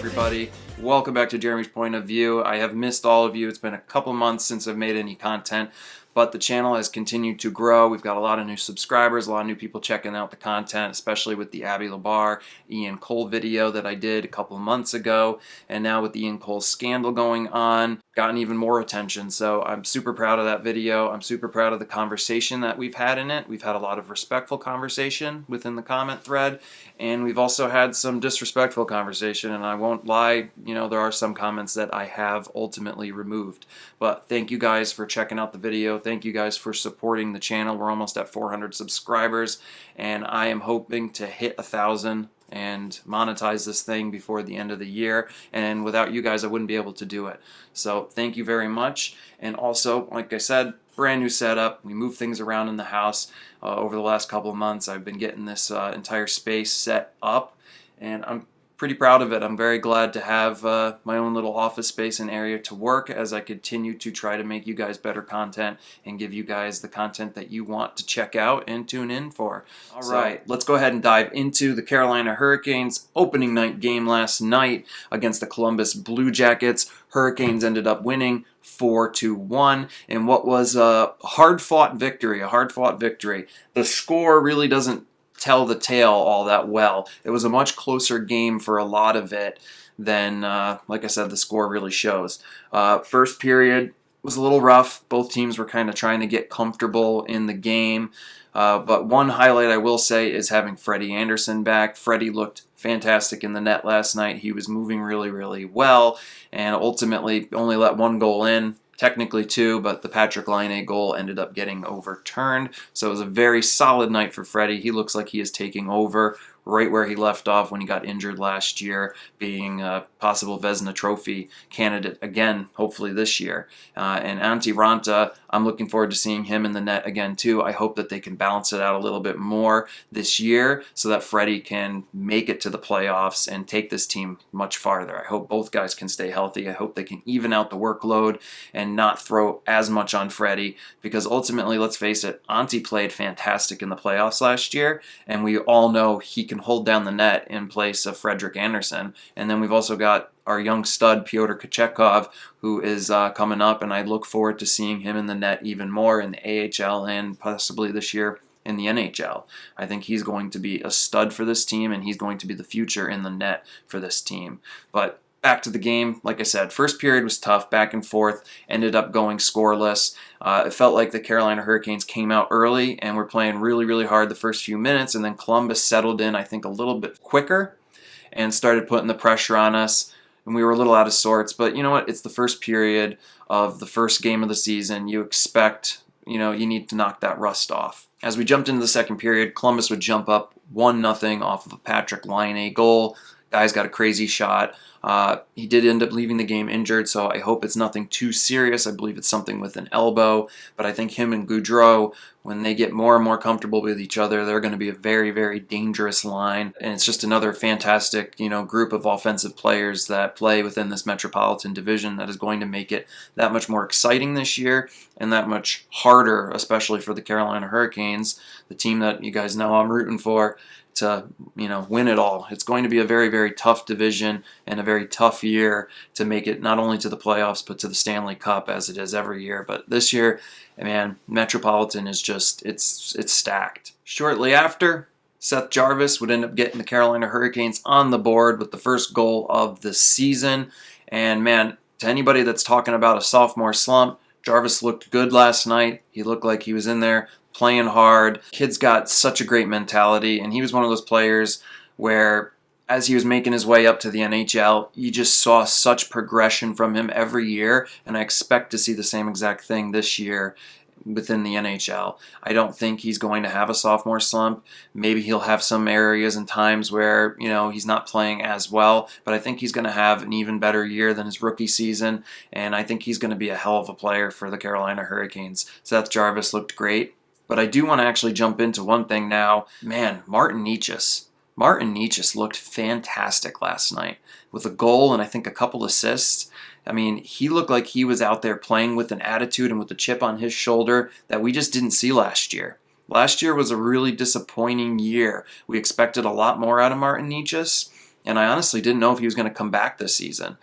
everybody. Welcome back to Jeremy's Point of View. I have missed all of you. It's been a couple months since I've made any content, but the channel has continued to grow. We've got a lot of new subscribers, a lot of new people checking out the content, especially with the Abby LaBar, Ian Cole video that I did a couple months ago, and now with the Ian Cole scandal going on, gotten even more attention. So I'm super proud of that video. I'm super proud of the conversation that we've had in it. We've had a lot of respectful conversation within the comment thread, and we've also had some disrespectful conversation, and I won't lie, there are some comments that I have ultimately removed. But thank you guys for checking out the video. Thank you guys for supporting the channel. We're almost at 400 subscribers, and I am hoping to hit 1,000 and monetize this thing before the end of the year, and without you guys I wouldn't be able to do it. So thank you very much. And also, like I said, brand new setup. We moved things around in the house over the last couple of months. I've been getting this entire space set up, and I'm pretty proud of it. I'm very glad to have my own little office space and area to work as I continue to try to make you guys better content and give you guys the content that you want to check out and tune in for. All right, let's go ahead and dive into the Carolina Hurricanes opening night game last night against the Columbus Blue Jackets. Hurricanes ended up winning 4-1 in what was a hard-fought victory, The score really doesn't tell the tale all that well. It was a much closer game for a lot of it than, like I said, the score really shows. First period was a little rough. Both teams were kind of trying to get comfortable in the game. But one highlight I will say is having Freddie Anderson back. Freddie looked fantastic in the net last night. He was moving really, really well, and ultimately only let one goal in. Technically two, but the Patrick Laine goal ended up getting overturned. So it was a very solid night for Freddie. He looks like he is taking over right where he left off when he got injured last year, being a possible Vezina Trophy candidate again, hopefully this year. And Antti Ranta, I'm looking forward to seeing him in the net again too. I hope that they can balance it out a little bit more this year so that Freddie can make it to the playoffs and take this team much farther. I hope both guys can stay healthy. I hope they can even out the workload and not throw as much on Freddie, because ultimately, let's face it, Antti played fantastic in the playoffs last year, and we all know he can hold down the net in place of Frederik Andersen. And then we've also got our young stud Pyotr Kochetkov, who is coming up, and I look forward to seeing him in the net even more in the AHL and possibly this year in the NHL. I think he's going to be a stud for this team, and he's going to be the future in the net for this team. But back to the game, like I said, first period was tough, back and forth, ended up going scoreless. It felt like the Carolina Hurricanes came out early and were playing really, really hard the first few minutes, and then Columbus settled in, I think, a little bit quicker and started putting the pressure on us, and we were a little out of sorts. But you know what? It's the first period of the first game of the season. You expect, you need to knock that rust off. As we jumped into the second period, Columbus would jump up 1-0 off of a Patrick Laine goal. Guy's got a crazy shot. He did end up leaving the game injured, so I hope it's nothing too serious. I believe it's something with an elbow, but I think him and Gaudreau, when they get more and more comfortable with each other, they're going to be a very, very dangerous line, and it's just another fantastic, group of offensive players that play within this Metropolitan Division that is going to make it that much more exciting this year and that much harder, especially for the Carolina Hurricanes, the team that you guys know I'm rooting for, to win it all. It's going to be a very, very tough division and a very tough year to make it not only to the playoffs but to the Stanley Cup, as it is every year. But this year, man, Metropolitan is just it's stacked. Shortly after, Seth Jarvis would end up getting the Carolina Hurricanes on the board with the first goal of the season. And man, to anybody that's talking about a sophomore slump, Jarvis looked good last night. He looked like he was in there playing hard. Kid's got such a great mentality, and he was one of those players where, as he was making his way up to the NHL, you just saw such progression from him every year, and I expect to see the same exact thing this year within the NHL. I don't think he's going to have a sophomore slump. Maybe he'll have some areas and times where, he's not playing as well, but I think he's going to have an even better year than his rookie season, and I think he's going to be a hell of a player for the Carolina Hurricanes. Seth Jarvis looked great. But I do want to actually jump into one thing now. Man, Martin Necas looked fantastic last night with a goal and I think a couple assists. I mean, he looked like he was out there playing with an attitude and with a chip on his shoulder that we just didn't see last year. Last year was a really disappointing year. We expected a lot more out of Martin Necas, and I honestly didn't know if he was going to come back this season.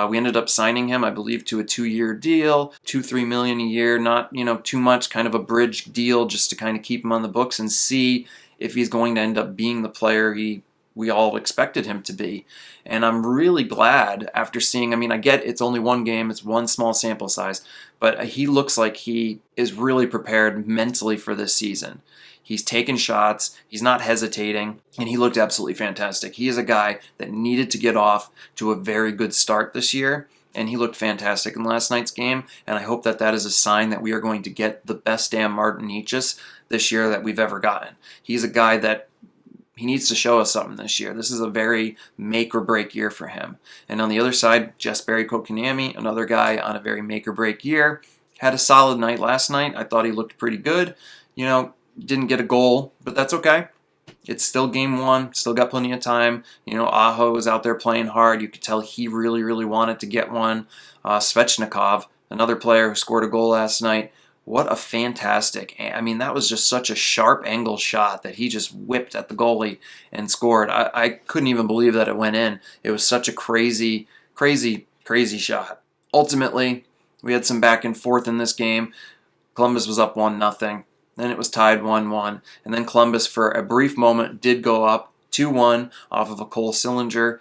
We ended up signing him, I believe, to a 2-year deal, 2-3 million a year, not too much, kind of a bridge deal just to kind of keep him on the books and see if he's going to end up being the player we all expected him to be. And I'm really glad after seeing, I get it's only one game, it's one small sample size, but he looks like he is really prepared mentally for this season. He's taking shots, he's not hesitating, and he looked absolutely fantastic. He is a guy that needed to get off to a very good start this year, and he looked fantastic in last night's game, and I hope that that is a sign that we are going to get the best damn Martinicius this year that we've ever gotten. He's a guy that he needs to show us something this year. This is a very make or break year for him. And on the other side, Jesperi Kotkaniemi, another guy on a very make or break year, had a solid night last night. I thought he looked pretty good. Didn't get a goal, but that's okay. It's still game one, still got plenty of time. Aho is out there playing hard. You could tell he really, really wanted to get one. Svechnikov, another player who scored a goal last night. What a fantastic, that was just such a sharp angle shot that he just whipped at the goalie and scored. I couldn't even believe that it went in. It was such a crazy, crazy, crazy shot. Ultimately, we had some back and forth in this game. Columbus was up 1-0. Then it was tied 1-1. And then Columbus, for a brief moment, did go up 2-1 off of a Cole Sillinger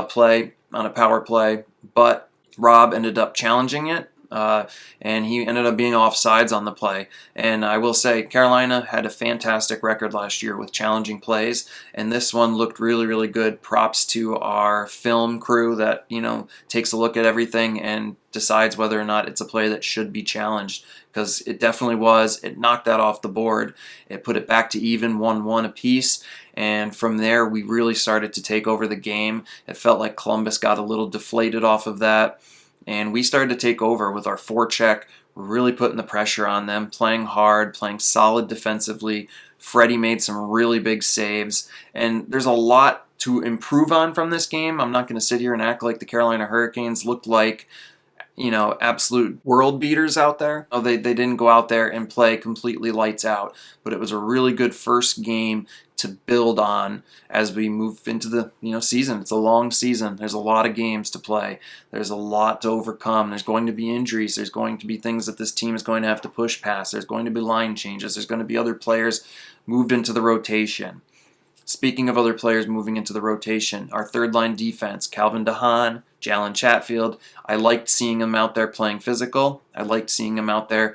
play on a power play. But Rob ended up challenging it, and he ended up being offsides on the play. And I will say, Carolina had a fantastic record last year with challenging plays, and this one looked really, really good. Props to our film crew that, takes a look at everything and decides whether or not it's a play that should be challenged, because it definitely was. It knocked that off the board. It put it back to even 1-1 apiece, and from there we really started to take over the game. It felt like Columbus got a little deflated off of that, and we started to take over with our forecheck, really putting the pressure on them, playing hard, playing solid defensively. Freddie made some really big saves, and there's a lot to improve on from this game. I'm not going to sit here and act like the Carolina Hurricanes looked like absolute world beaters out there. Oh, they didn't go out there and play completely lights out, but it was a really good first game to build on as we move into the season. It's a long season. There's a lot of games to play. There's a lot to overcome. There's going to be injuries. There's going to be things that this team is going to have to push past. There's going to be line changes. There's going to be other players moved into the rotation. Speaking of other players moving into the rotation, our third-line defense, Calvin DeHaan, Jalen Chatfield, I liked seeing him out there playing physical. I liked seeing him out there,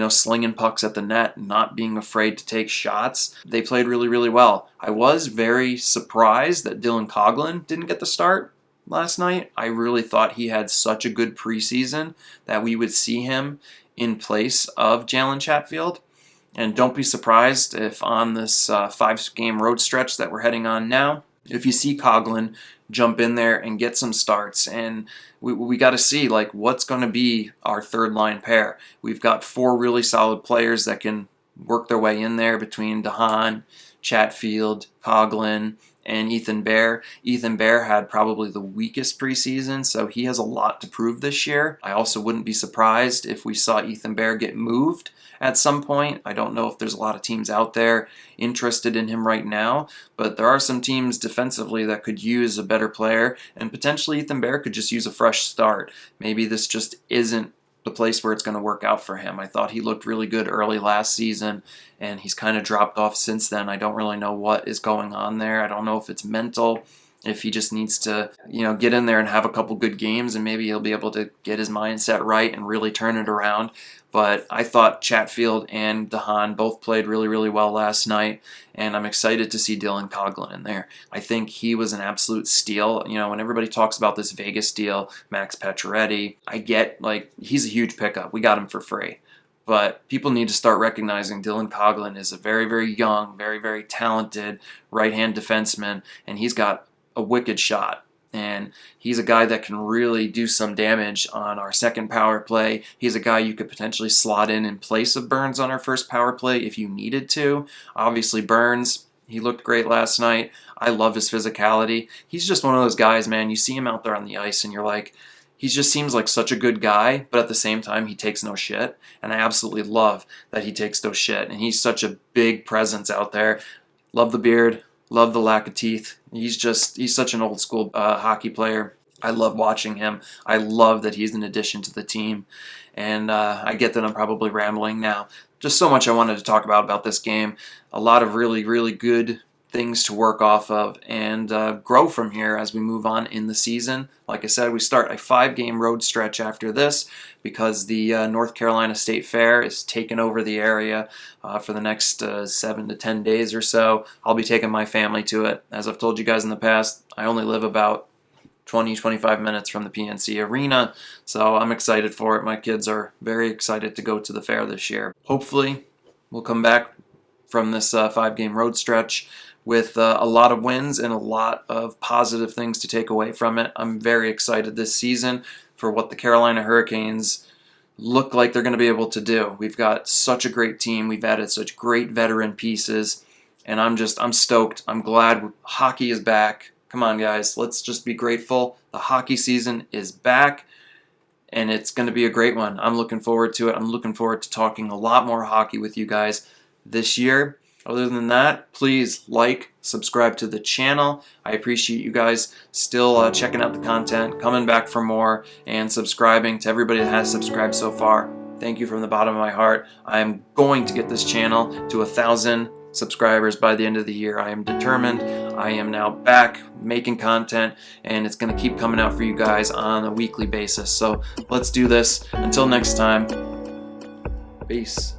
slinging pucks at the net, not being afraid to take shots. They played really, really well. I was very surprised that Dylan Coghlan didn't get the start last night. I really thought he had such a good preseason that we would see him in place of Jalen Chatfield. And don't be surprised if on this 5-game road stretch that we're heading on now, if you see Coghlan jump in there and get some starts. And we got to see what's going to be our third line pair. We've got 4 really solid players that can work their way in there between DeHaan, Chatfield, Coghlan, and Ethan Bear. Ethan Bear had probably the weakest preseason, so he has a lot to prove this year. I also wouldn't be surprised if we saw Ethan Bear get moved at some point. I don't know if there's a lot of teams out there interested in him right now, but there are some teams defensively that could use a better player, and potentially Ethan Bear could just use a fresh start. Maybe this just isn't the place where it's going to work out for him. I thought he looked really good early last season, and he's kind of dropped off since then. I don't really know what is going on there. I don't know if it's mental, if he just needs to, get in there and have a couple good games, and maybe he'll be able to get his mindset right and really turn it around. But I thought Chatfield and DeHaan both played really, really well last night, and I'm excited to see Dylan Coghlan in there. I think he was an absolute steal. When everybody talks about this Vegas deal, Max Pacioretty, I get, he's a huge pickup. We got him for free. But people need to start recognizing Dylan Coghlan is a very, very young, very, very talented right-hand defenseman, and he's got a wicked shot. And he's a guy that can really do some damage on our second power play. He's a guy you could potentially slot in place of Burns on our first power play if you needed to. Obviously, Burns, he looked great last night. I love his physicality. He's just one of those guys, man. You see him out there on the ice and you're like, he just seems like such a good guy, but at the same time, he takes no shit. And I absolutely love that he takes no shit. And he's such a big presence out there. Love the beard. Love the lack of teeth. He's such an old school hockey player. I love watching him. I love that he's an addition to the team. And I get that I'm probably rambling now. Just so much I wanted to talk about this game. A lot of really, really good things to work off of and grow from here as we move on in the season. Like I said, we start a 5-game road stretch after this because the North Carolina State Fair is taking over the area for the next 7 to 10 days or so. I'll be taking my family to it. As I've told you guys in the past, I only live about 20-25 minutes from the PNC Arena, so I'm excited for it. My kids are very excited to go to the fair this year. Hopefully, we'll come back from this 5-game road stretch with a lot of wins and a lot of positive things to take away from it. I'm very excited this season for what the Carolina Hurricanes look like they're going to be able to do. We've got such a great team. We've added such great veteran pieces, and I'm stoked. I'm glad hockey is back. Come on, guys. Let's just be grateful. The hockey season is back, and it's going to be a great one. I'm looking forward to it. I'm looking forward to talking a lot more hockey with you guys this year. Other than that, please like, subscribe to the channel. I appreciate you guys still checking out the content, coming back for more, and subscribing to everybody that has subscribed so far. Thank you from the bottom of my heart. I am going to get this channel to 1,000 subscribers by the end of the year. I am determined. I am now back making content, and it's going to keep coming out for you guys on a weekly basis. So let's do this. Until next time, peace.